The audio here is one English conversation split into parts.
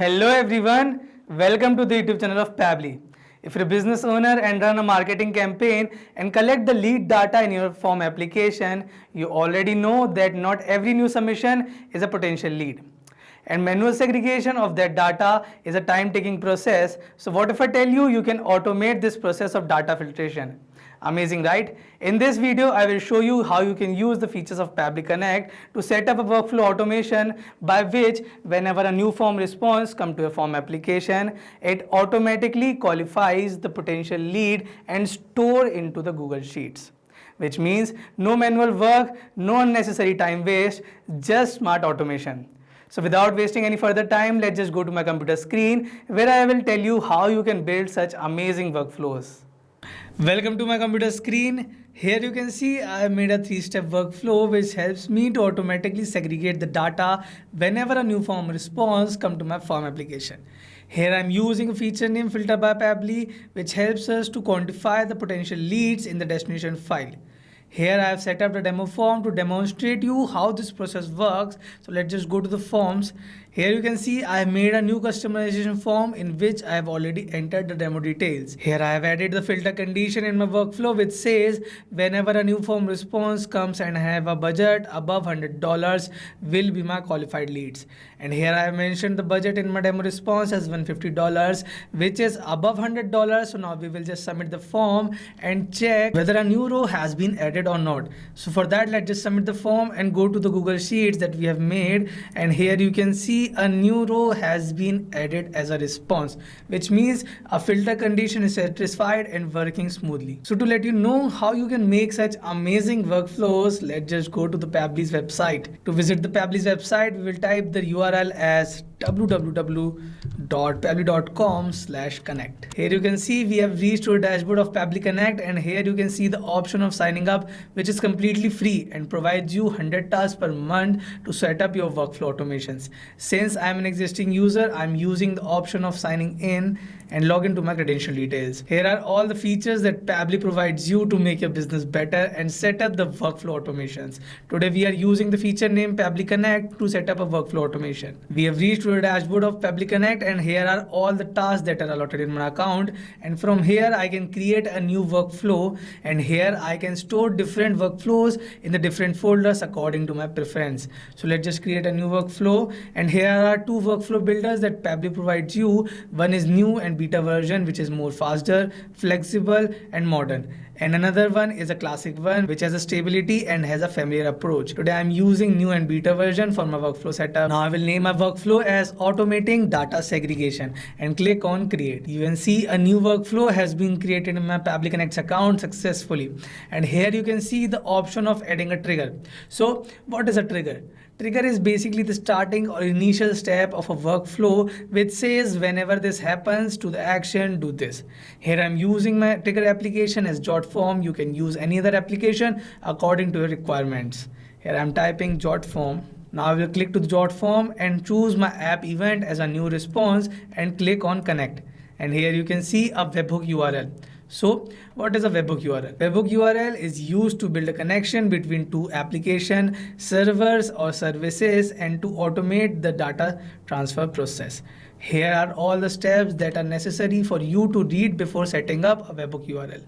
Hello everyone, welcome to the YouTube channel of Pabbly. If you're a business owner and run a marketing campaign and collect the lead data in your form application, you already know that not every new submission is a potential lead. And manual segregation of that data is a time-taking process. So what if I tell you you can automate this process of data filtration? Amazing, right? In this video, I will show you how you can use the features of Pabbly Connect to set up a workflow automation by which whenever a new form response comes to a form application, it automatically qualifies the potential lead and store into the Google Sheets. Which means no manual work, no unnecessary time waste, just smart automation. So without wasting any further time, let's just go to my computer screen where I will tell you how you can build such amazing workflows. Welcome to my computer screen. Here you can see I have made a 3-step workflow which helps me to automatically segregate the data whenever a new form response comes to my form application. Here I am using a feature name filter by Pabbly which helps us to quantify the potential leads in the destination file. Here I have set up the demo form to demonstrate you how this process works. So let's just go to the forms. Here you can see I have made a new customization form in which I have already entered the demo details. Here I have added the filter condition in my workflow which says whenever a new form response comes and I have a budget above $100 will be my qualified leads. And here I have mentioned the budget in my demo response as $150 which is above $100. So now we will just submit the form and check whether a new row has been added or not. So for that, let's just submit the form and go to the Google Sheets that we have made, and here you can see a new row has been added as a response, which means a filter condition is satisfied and working smoothly. So to let you know how you can make such amazing workflows, let's just go to the Pabbly's website. To visit the Pabbly's website, we will type the URL as www.pabbly.com/connect. Here you can see we have reached to a dashboard of Pabbly Connect, and here you can see the option of signing up, which is completely free and provides you 100 tasks per month to set up your workflow automations. Since I'm an existing user, I'm using the option of signing in and log into my credential details. Here are all the features that Pabbly provides you to make your business better and set up the workflow automations. Today we are using the feature named Pabbly Connect to set up a workflow automation. We have reached to the dashboard of Pabbly Connect, and here are all the tasks that are allotted in my account, and from here I can create a new workflow, and here I can store different workflows in the different folders according to my preference. So let's just create a new workflow, and here are 2 workflow builders that Pabbly provides you. One is new and beta version, which is more faster, flexible and modern, and another one is a classic one which has a stability and has a familiar approach. Today I'm using new and beta version for my workflow setup. Now I will name my workflow as automating data segregation and click on create. You can see a new workflow has been created in my Pabbly Connect account successfully, and here you can see the option of adding a trigger. So what is a trigger? Trigger is basically the starting or initial step of a workflow which says whenever this happens to the action, do this. Here I'm using my trigger application as JotForm. You can use any other application according to your requirements. Here I'm typing JotForm. Now I will click to the JotForm and choose my app event as a new response and click on connect. And here you can see a webhook URL. So what is a webhook URL? Webhook URL is used to build a connection between 2 application servers or services and to automate the data transfer process. Here are all the steps that are necessary for you to read before setting up a webhook URL.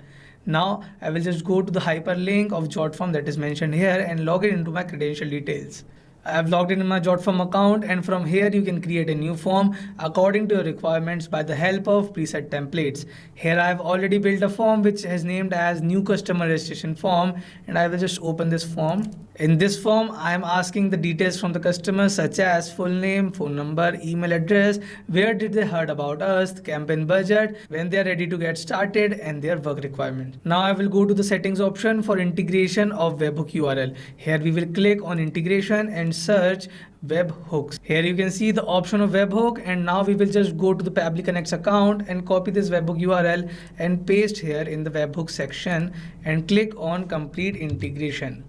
Now I will just go to the hyperlink of JotForm that is mentioned here and log in into my credential details. I have logged in my JotForm account, and from here you can create a new form according to your requirements by the help of preset templates. Here I have already built a form which is named as new customer registration form, and I will just open this form. In this form, I am asking the details from the customer such as full name, phone number, email address, where did they heard about us, campaign budget, when they are ready to get started, and their work requirement. Now I will go to the settings option for integration of webhook URL. Here we will click on integration and search webhooks. Here you can see the option of webhook, and now we will just go to the Pabbly Connect account and copy this webhook URL and paste here in the webhook section and click on complete integration.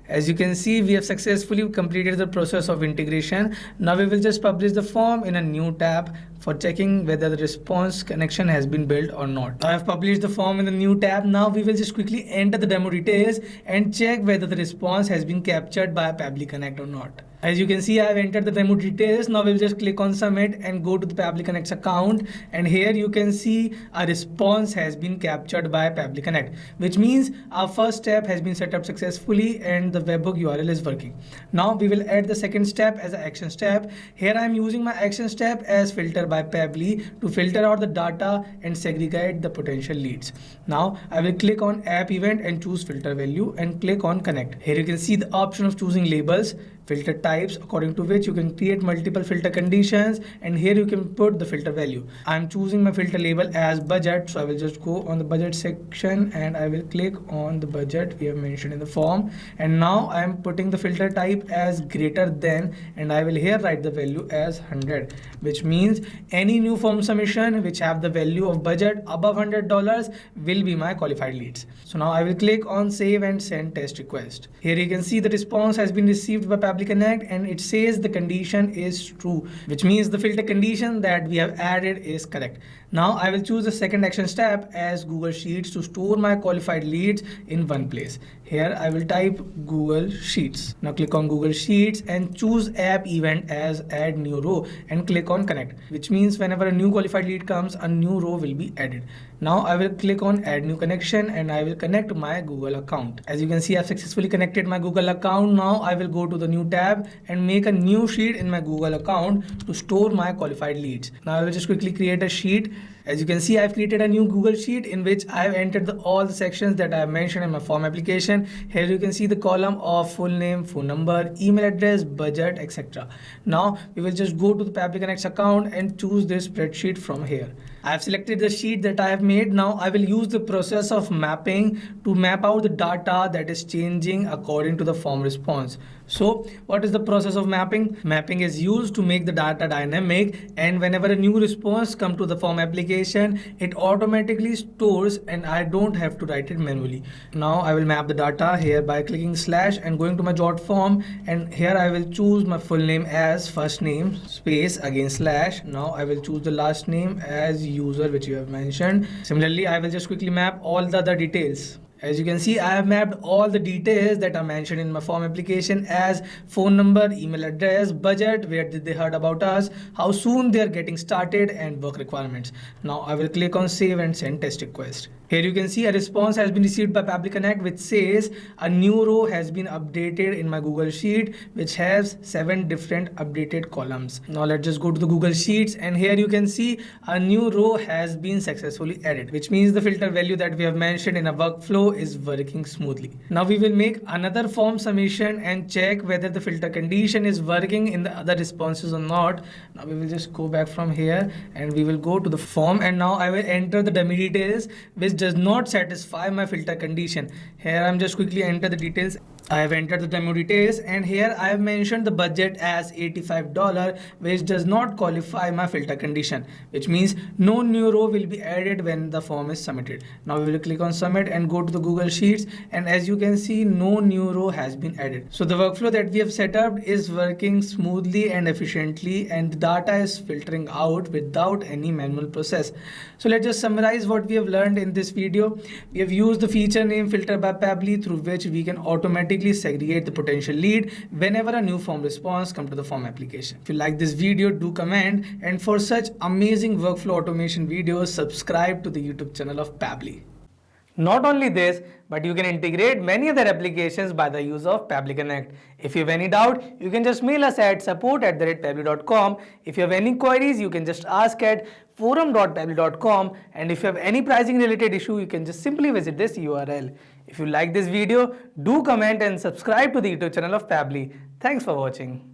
As you can see, we have successfully completed the process of integration. Now we will just publish the form in a new tab for checking whether the response connection has been built or not. I have published the form in the new tab. Now we will just quickly enter the demo details and check whether the response has been captured by Pabbly Connect or not. As you can see, I have entered the demo details. Now we'll just click on submit and go to the Pabbly Connect's account. And here you can see a response has been captured by Pabbly Connect, which means our first step has been set up successfully and the webhook URL is working. Now we will add the second step as an action step. Here I am using my action step as filter by Pabbly to filter out the data and segregate the potential leads. Now I will click on app event and choose filter value and click on connect. Here you can see the option of choosing labels, filter types, according to which you can create multiple filter conditions, and here you can put the filter value. I'm choosing my filter label as budget, so I will just go on the budget section and I will click on the budget we have mentioned in the form, and now I am putting the filter type as greater than, and I will here write the value as 100, which means any new form submission which have the value of budget above $100 will be my qualified leads. So now I will click on save and send test request. Here you can see the response has been received by Pabbly Connect and it says the condition is true, which means the filter condition that we have added is correct. Now I will choose the second action step as Google Sheets to store my qualified leads in one place. Here I will type Google Sheets. Now click on Google Sheets and choose app event as add new row and click on connect, which means whenever a new qualified lead comes, a new row will be added. Now I will click on add new connection and I will connect my Google account. As you can see, I have successfully connected my Google account. Now I will go to the new tab and make a new sheet in my Google account to store my qualified leads. Now I will just quickly create a sheet. As you can see, I've created a new Google Sheet in which I've entered all the sections that I have mentioned in my form application. Here you can see the column of full name, phone number, email address, budget, etc. Now we will just go to the Pabbly Connect's account and choose this spreadsheet from here. I have selected the sheet that I have made. Now I will use the process of mapping to map out the data that is changing according to the form response. So what is the process of mapping? Mapping is used to make the data dynamic, and whenever a new response comes to the form application, it automatically stores and I don't have to write it manually. Now I will map the data here by clicking slash and going to my jot form, and here I will choose my full name as first name space again slash. Now I will choose the last name as user which you have mentioned. Similarly, I will just quickly map all the other details. As you can see, I have mapped all the details that are mentioned in my form application as phone number, email address, budget, where did they heard about us, how soon they are getting started, and work requirements. Now I will click on save and send test request. Here you can see a response has been received by Pabbly Connect which says a new row has been updated in my Google Sheet which has 7 different updated columns. Now let's just go to the Google Sheets, and here you can see a new row has been successfully added, which means the filter value that we have mentioned in a workflow is working smoothly. Now we will make another form submission and check whether the filter condition is working in the other responses or not. Now we will just go back from here and we will go to the form, and now I will enter the dummy details which does not satisfy my filter condition. Here I'm just quickly enter the details. I have entered the demo details, and here I have mentioned the budget as $85, which does not qualify my filter condition, which means no new row will be added when the form is submitted. Now we will click on submit and go to the Google Sheets, and as you can see, no new row has been added. So the workflow that we have set up is working smoothly and efficiently, and the data is filtering out without any manual process. So let's just summarize what we have learned in this video. We have used the feature name filter by Pabbly through which we can automatically segregate the potential lead whenever a new form response comes to the form application. If you like this video, do comment, and for such amazing workflow automation videos, subscribe to the YouTube channel of Pabbly. Not only this, but you can integrate many other applications by the use of Pabbly Connect. If you have any doubt, you can just mail us at support@pabbly.com. If you have any queries, you can just ask at forum.pabbly.com, and if you have any pricing related issue, you can just simply visit this URL. If you like this video, do comment and subscribe to the YouTube channel of Pabbly. Thanks for watching.